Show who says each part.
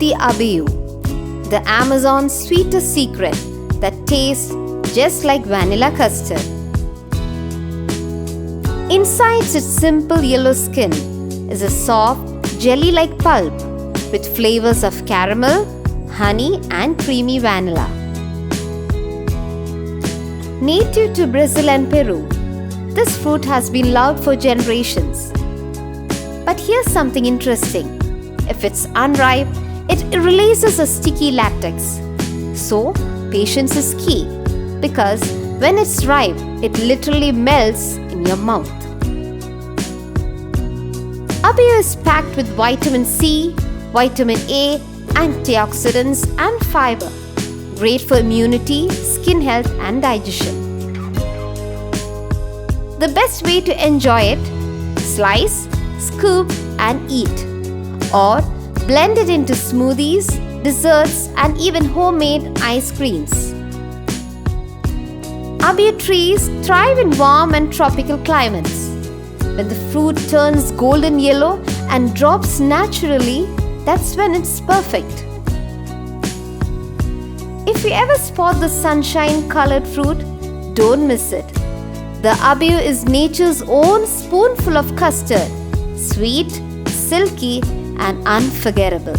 Speaker 1: the Abiu, the Amazon's sweetest secret that tastes just like vanilla custard. Inside its simple yellow skin is a soft, jelly-like pulp with flavors of caramel, honey and creamy vanilla. Native to Brazil and Peru, this fruit has been loved for generations. But here's something interesting. If it's unripe, it releases a sticky latex. So, patience is key because when it's ripe, it literally melts in your mouth. Abiu is packed with vitamin C, vitamin A, antioxidants and fiber. Great for immunity, skin health and digestion. The best way to enjoy it: slice, scoop and eat, or blend it into smoothies, desserts and even homemade ice creams. Abiu trees thrive in warm and tropical climates. When the fruit turns golden yellow and drops naturally, that's when it's perfect. If you ever spot the sunshine-colored fruit, don't miss it. The Abiu is nature's own spoonful of custard, sweet, silky, and unforgettable.